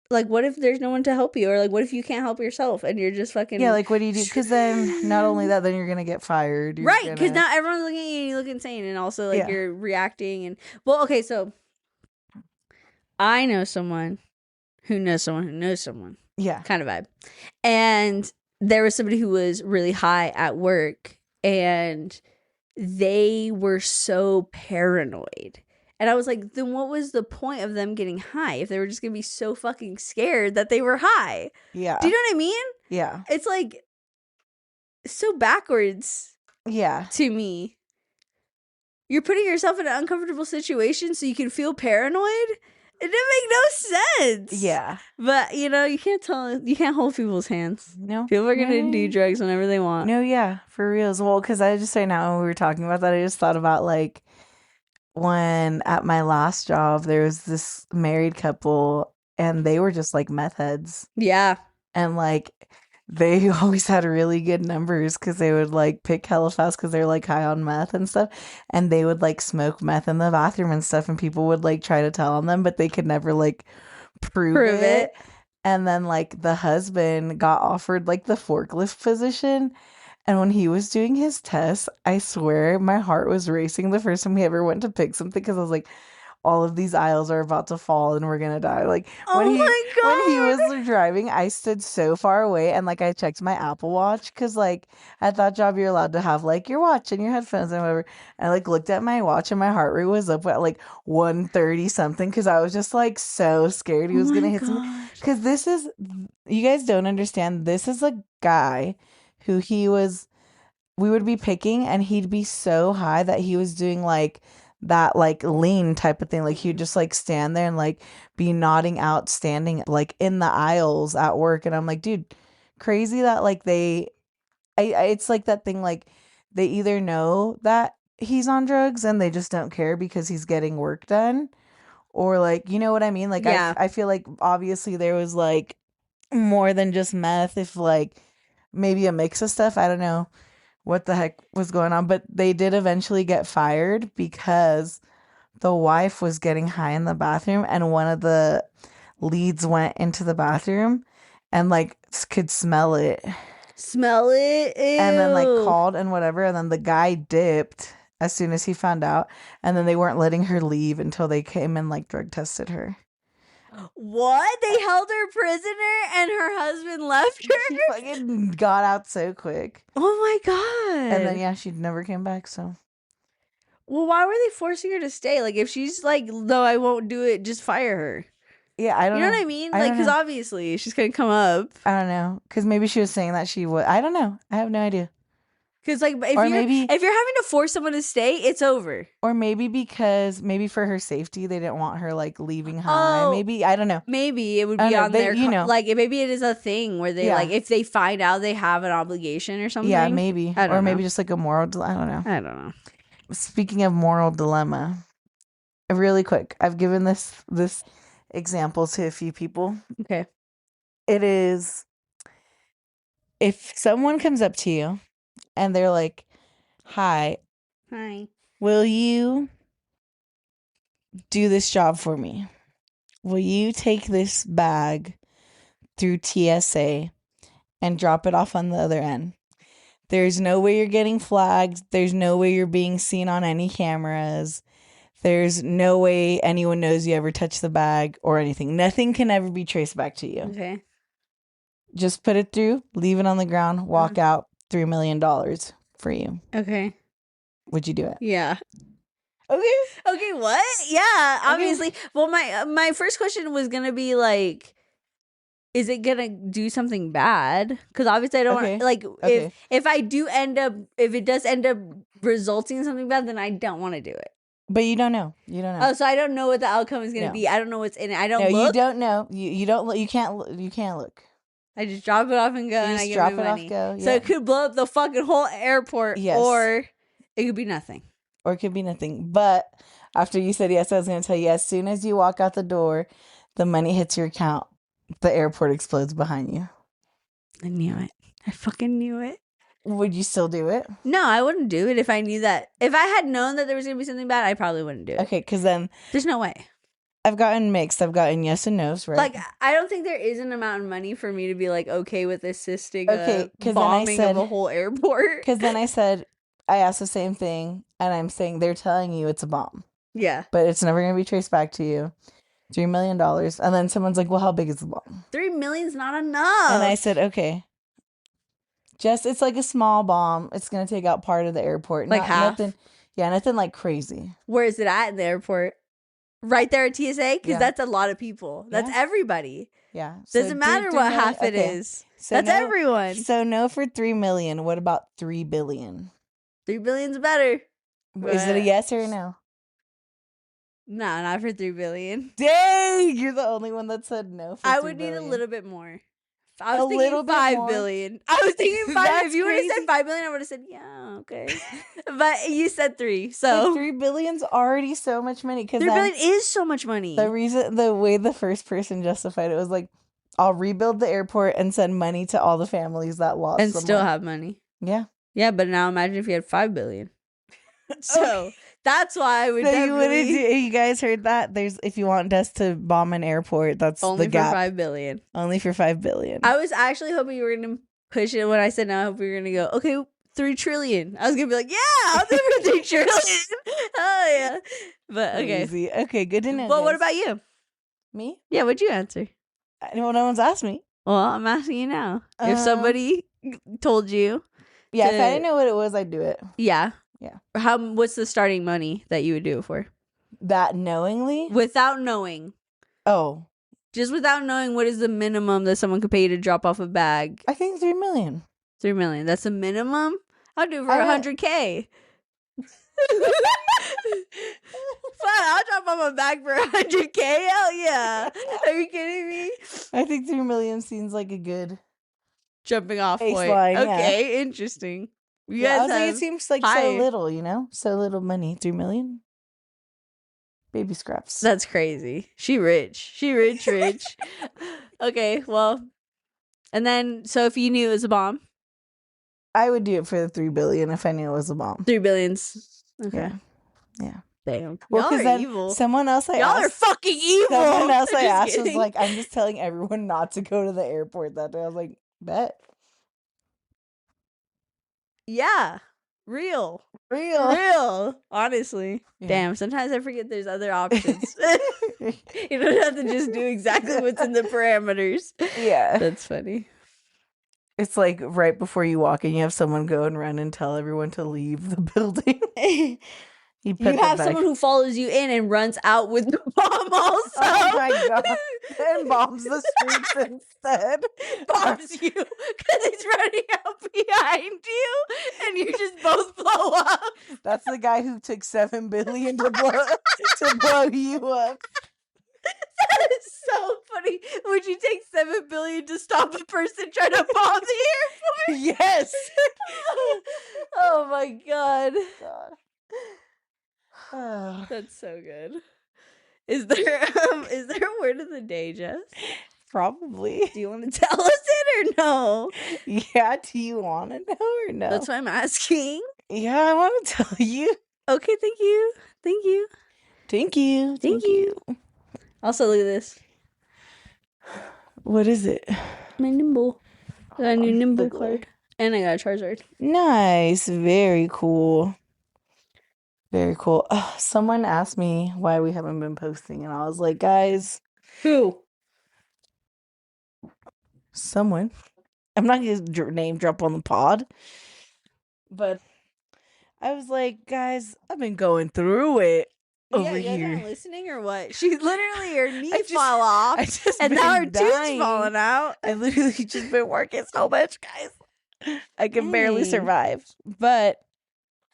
Like, what if there's no one to help you, or like, what if you can't help yourself and you're just fucking Yeah, like what do you do? Because then not only that, then you're gonna get fired. You're right? Because gonna- now everyone's looking at you and you look insane, and also like Yeah. you're reacting and well, okay, so I know someone who knows someone who knows someone. Yeah. Kind of vibe. And there was somebody who was really high at work and they were so paranoid. And I was like, then what was the point of them getting high if they were just going to be so fucking scared that they were high? Yeah. Do you know what I mean? Yeah. It's like so backwards Yeah. to me. You're putting yourself in an uncomfortable situation so you can feel paranoid? It didn't make no sense. Yeah. But you know, you can't hold people's hands. No. People are gonna do drugs whenever they want. No, yeah, for reals. Well, because I just right now when we were talking about that, I just thought about like when at my last job there was this married couple and they were just like meth heads. Yeah. And like they always had really good numbers because they would like pick hella fast because they're like high on meth and stuff. And they would like smoke meth in the bathroom and stuff. And people would like try to tell on them, but they could never like prove it. And then like the husband got offered like the forklift position. And when he was doing his test, I swear my heart was racing the first time he ever went to pick something because I was like, all of these aisles are about to fall and we're gonna die. Like when he was driving, I stood so far away and like I checked my Apple Watch because like at that job you're allowed to have like your watch and your headphones and whatever. I like looked at my watch and my heart rate was up at like 130 something because I was just like so scared he was gonna hit something. Because this is, you guys don't understand. This is a guy who we would be picking and he'd be so high that he was doing like that like lean type of thing. Like he'd just like stand there and like be nodding out, standing like in the aisles at work. And I'm like, dude, crazy that like it's like that thing, like they either know that he's on drugs and they just don't care because he's getting work done, or like, you know what I mean? Like, yeah. I feel like obviously there was like more than just meth, if like maybe a mix of stuff. I don't know what the heck was going on, but they did eventually get fired because the wife was getting high in the bathroom and one of the leads went into the bathroom and like could smell it. Ew. And then like called and whatever, and then the guy dipped as soon as he found out, and then they weren't letting her leave until they came and like drug tested her. What? They held her prisoner and her husband left She her? fucking got out so quick. Oh my god. And then, yeah, she never came back, so. Well, why were they forcing her to stay? Like, if she's like, no, I won't do it, just fire her. Yeah, I don't You know know. what I mean? I Like, don't because know. obviously she's going to come up. I don't know. Because maybe she was saying that she would. I don't know. I have no idea. Because, like, if Or you're maybe- if you're having to force someone to stay, it's over. Or maybe because, maybe for her safety, they didn't want her, like, leaving high. Oh. Maybe, I don't know. Maybe it would I be don't know. on They- their, you know. like, maybe it is a thing where they, Yeah. like, if they find out they have an obligation or something. Yeah, maybe. I don't Or maybe know. just, like, a moral, I don't know. I don't know. Speaking of moral dilemma, really quick, I've given this example to a few people. Okay. It is, if someone comes up to you and they're like, hi, Hi. will you do this job for me? Will you take this bag through TSA and drop it off on the other end? There's no way you're getting flagged. There's no way you're being seen on any cameras. There's no way anyone knows you ever touched the bag or anything. Nothing can ever be traced back to you. Okay. Just put it through, leave it on the ground, walk out, $3 million for you. Okay. Would you do it? Yeah. Okay. Okay, what? Yeah, obviously. Well, my first question was gonna be like, is it gonna do something bad? Because obviously I don't Okay. want, like, Okay. if I do end up, if it does end up resulting in something bad, then I don't want to do it. But you don't know. You don't know. Oh, so I don't know what the outcome is gonna No. be. I don't know what's in it. I don't No, look. you don't know. You don't look. You can't look. I just drop it off and go, You and I just get drop my it off, money. go. So Yeah. it could blow up the fucking whole airport, Yes. or it could be nothing. Or it could be nothing. But after you said yes, I was going to tell you, as soon as you walk out the door, the money hits your account, the airport explodes behind you. I knew it. I fucking knew it. Would you still do it? No, I wouldn't do it if I knew that. If I had known that there was gonna be something bad, I probably wouldn't do it. Okay, because then There's no way. I've gotten mixed. I've gotten yes and no's, right? Like, I don't think there is an amount of money for me to be like okay with assisting Okay, 'cause a then I bombing said- of a whole airport. Because then I said, I asked the same thing, and I'm saying they're telling you it's a bomb, Yeah, but it's never going to be traced back to you. $3 million. And then someone's like, well, how big is the bomb? 3 million's not enough. And I said, okay. It's like a small bomb. It's going to take out part of the airport. Like half? Nothing, yeah, nothing like crazy. Where is it at in the airport? Right there at TSA, because Yeah. that's a lot of people. That's Yeah. everybody. Yeah. So Doesn't matter $3 what million- half it okay. is. So That's no- everyone. So no for 3 million. What about 3 billion? 3 billion's better. Is it a But- yes or a no? No, not for 3 billion. Dang, you're the only one that said no. For I 3 would need a billion. little bit more. I A was little thinking bit 5 more? billion. I was thinking 5. That's If you would have said crazy. 5 billion, I would have said, yeah, okay. But you said 3. Like, So 3 billion's already so much money. Because 3 billion is so much money. the way the first person justified it was like, I'll rebuild the airport and send money to all the families that lost And someone. still have money. Yeah. Yeah, but now imagine if you had 5 billion. So that's why I would So you wouldn't definitely do, you guys heard that? There's, if you want us to bomb an airport, that's only the for gap. 5 billion. Only for 5 billion. I was actually hoping you were going to push it when I said no. I hope you were going to go, okay, 3 trillion. I was going to be like, yeah, I'll do it for 3 trillion. Oh, yeah. But okay. Crazy. Okay, good to know. Well, what guys. about you? me? Yeah, what'd you answer? Well, no one's asked me. Well, I'm asking you now. If Um, somebody told you, Yeah, if I To- didn't know what it was, I'd do it. yeah. Yeah. What's the starting money that you would do it for? That knowingly? Without knowing. Oh, Just without knowing what is the minimum that someone could pay you to drop off a bag. I think 3 million. 3 million. That's the minimum? I'll do it for I don't- 100K. Fine, I'll drop off a bag for 100K. Hell yeah. Are you kidding me? I think 3 million seems like a good. Jumping off point. Baseline, yeah. Okay, interesting. You Yeah, I guys was like, have it seems like high. so little, so little money. 3 million? Baby scraps. That's crazy. She rich. She rich. Okay, well. And then, so if you knew it was a bomb, I would do it for the 3 billion if I knew it was a bomb. 3 billions. Okay. Yeah. Yeah. Damn. Well, Y'all because are then evil. someone else I Y'all are asked, fucking evil. someone else I Just asked was kidding. like, I'm just telling everyone not to go to the airport that day. I was like, bet. Yeah. Real. Real. Honestly. Yeah. Damn, sometimes I forget there's other options. You don't have to just do exactly what's in the parameters. Yeah. That's funny. It's like right before you walk in, you have someone go and run and tell everyone to leave the building. You You have someone who follows you in and runs out with the bomb also. Oh my god. And bombs the streets instead. Bombs you because it's running out behind you and you just both blow up. That's the guy who took $7 billion to blow you up. That is so funny. Would you take $7 billion to stop a person trying to bomb the airport? Yes. Oh my god. God. That's so good. Is there a word of the day, Jess? Probably. Do you want to tell us it or no? Yeah, do you want to know or no? That's why I'm asking. Yeah, I want to tell you. Okay, thank you. Thank you. Thank you. Thank you. Also, look at this. What is it? My Nimble. I got a new Nimble Look card. And I got a Charizard. Nice. Very cool. Very cool. Someone asked me why we haven't been posting, and I was like, guys, Who? someone. I'm not going to name drop on the pod, but I was like, guys, I've been going through it over You guys here. aren't listening or what? She literally, her knee I just- fell off. I just And now her been tooth's dying. falling out. I literally just been working so much, guys. I can barely Dang. survive, but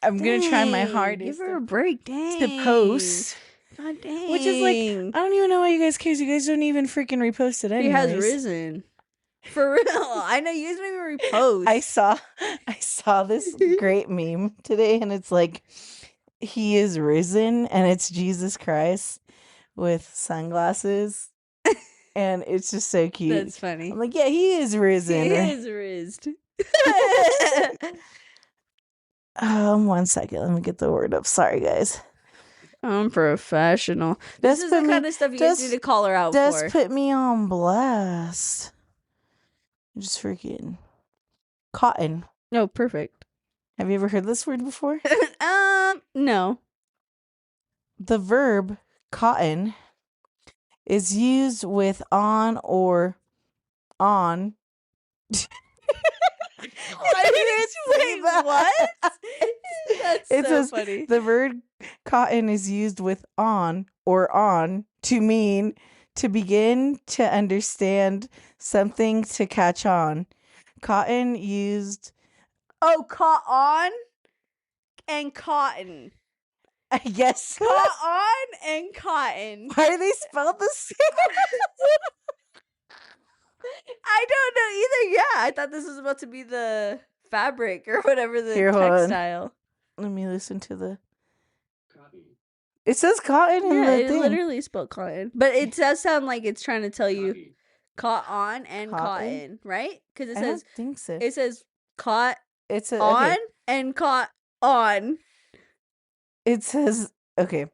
I'm going to try my Dang, hardest Give her a break. Dang. to post. God dang. Which is like, I don't even know why you guys care. You guys don't even freaking repost it He anyways. has risen. For real. I know you guys don't even repost. I saw this great meme today, and it's like, he is risen, and it's Jesus Christ with sunglasses, and it's just so cute. That's funny. I'm like, yeah, he is risen. He is rizzed. 1 second, let me get the word up. Sorry, guys. I'm professional. This is the kind of stuff you guys need to call her out Just for. put me on blast. Just freaking cotton. No, perfect. Have you ever heard this word before? No. The verb cotton is used with on or on. Wait, what? That's It so says funny. the verb cotton is used with on or on to mean to begin to understand something, to catch on. Cotton used. Oh, caught on and cotton. I guess. Caught on and cotton. Why are they spelled the same? I don't know either. Yeah, I thought this was about to be the fabric or whatever, the Here, hold on. textile. Let me listen to the. It says cotton in Yeah, the it thing. literally spelled cotton. But it does sound like it's trying to tell you caught on and Cotton? cotton, right? Because it I says don't think so. it says caught It's a, on okay. and caught on. It says okay.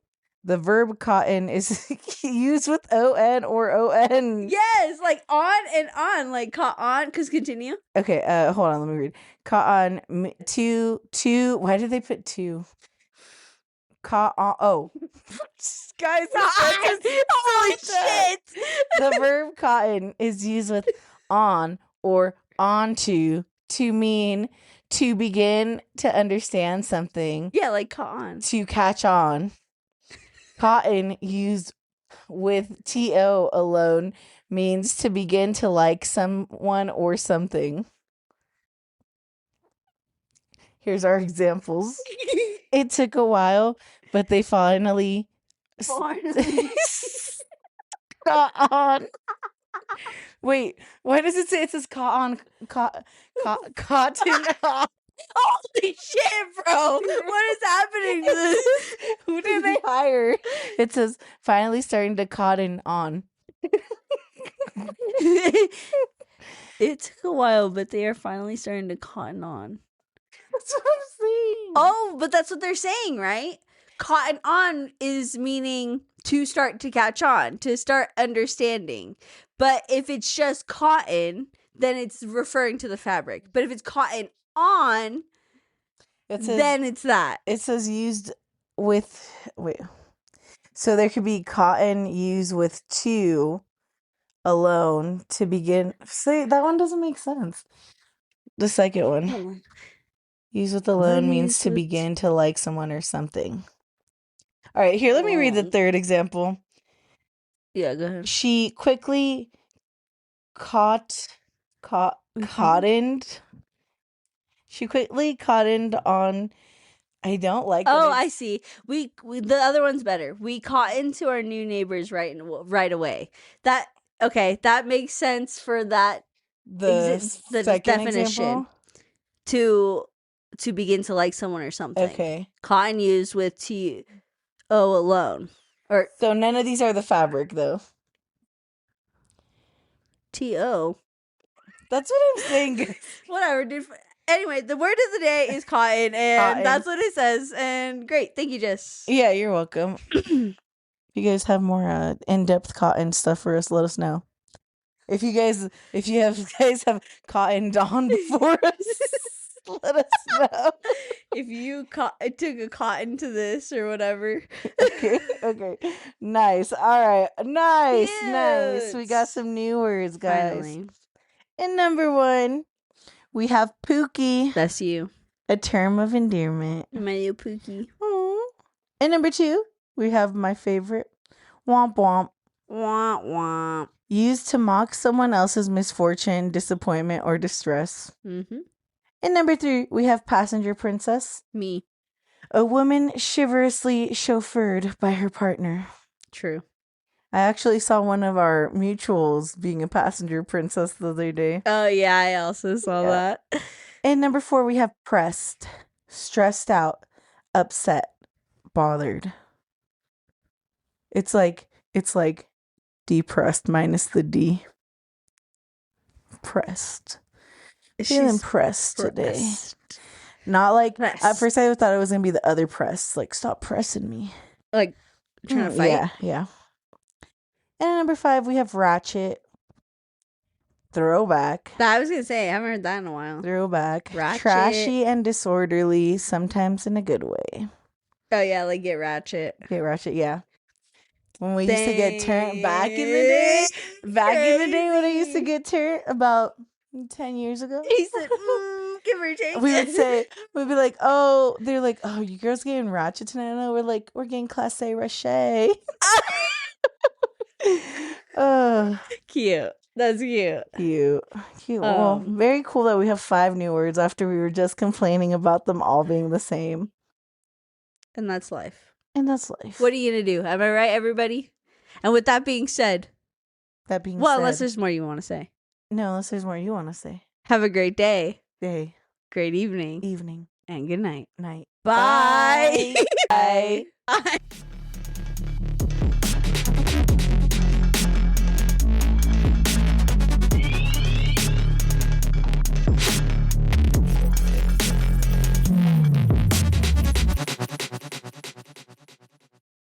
The verb cotton is used with on or on. Yes, like on and on, like caught on. Because continue. Okay, hold on, let me read. Caught on two. Why did they put two? Caught on. Oh, guys, Holy shit! The verb cotton is used with on or onto to mean to begin to understand something, Yeah, like caught on. to catch on. Cotton used with to alone means to begin to like someone or something. Here's our examples. It took a while, but they finally caught on. Wait, why does it say it says cotton on? Holy shit, bro! What is happening to this? Who did they hire? It says finally starting to cotton on. It took a while, but they are finally starting to cotton on. That's what I'm saying. Oh, but that's what they're saying, right? Cotton on is meaning to start to catch on, to start understanding. But if it's just cotton, then it's referring to the fabric. But if it's cotton on, It says then it's that. it says used with so there could be cotton used with two alone to begin. See, that one doesn't make sense. The second one. Use with alone means to begin to like someone or something. All right, here, let me read the third example. Yeah, go ahead. She quickly cottoned. She quickly cottoned on. I don't like. Oh, I see. We the other one's better. We caught into our new neighbors right away. That makes sense for that the second definition. example. To begin to like someone or something. Okay. Cotton used with to alone. Or so none of these are the fabric though. to. That's what I'm saying. Whatever, dude. Anyway, the word of the day is cotton, and that's what it says. And great, thank you, Jess. Yeah, you're welcome. If you guys have more in-depth cotton stuff for us, let us know. If you guys have cottoned on before us, let us know. If you took a cotton to this or whatever. Okay. Nice. All right. Nice. We got some new words, guys. Finally. And number 1, we have Pookie. That's you. A term of endearment. My little Pookie. Aww. And number 2, we have my favorite, womp womp. Womp womp. Used to mock someone else's misfortune, disappointment, or distress. Mm-hmm. And number 3, we have passenger princess. Me. A woman chivalrously chauffeured by her partner. True. I actually saw one of our mutuals being a passenger princess the other day. Oh, yeah, I also saw that. And number 4, we have pressed, stressed out, upset, bothered. It's like depressed minus the D. Pressed. Feeling pressed today. Not like, at first I thought it was going to be the other press. Like, stop pressing me. Like, trying to fight? Yeah. And number 5, we have ratchet. Throwback. I was going to say, I haven't heard that in a while. Throwback. Ratchet. Trashy and disorderly, sometimes in a good way. Oh, yeah, like get ratchet. Get ratchet, yeah. When we used to get turned back in the day. Back in the day when I used to get turned about 10 years ago. He said, give or take. We'd be like, oh, they're like, oh, you girls getting ratchet tonight? No, we're like, we're getting classe Roche. Cute. That's cute. Cute. Well, very cool that we have 5 new words after we were just complaining about them all being the same. And that's life. What are you going to do? Am I right, everybody? And with that being said. Unless there's more you want to say. No, unless there's more you want to say. Have a great day. Great evening. Evening. And good night. Night. Bye. Bye. Bye.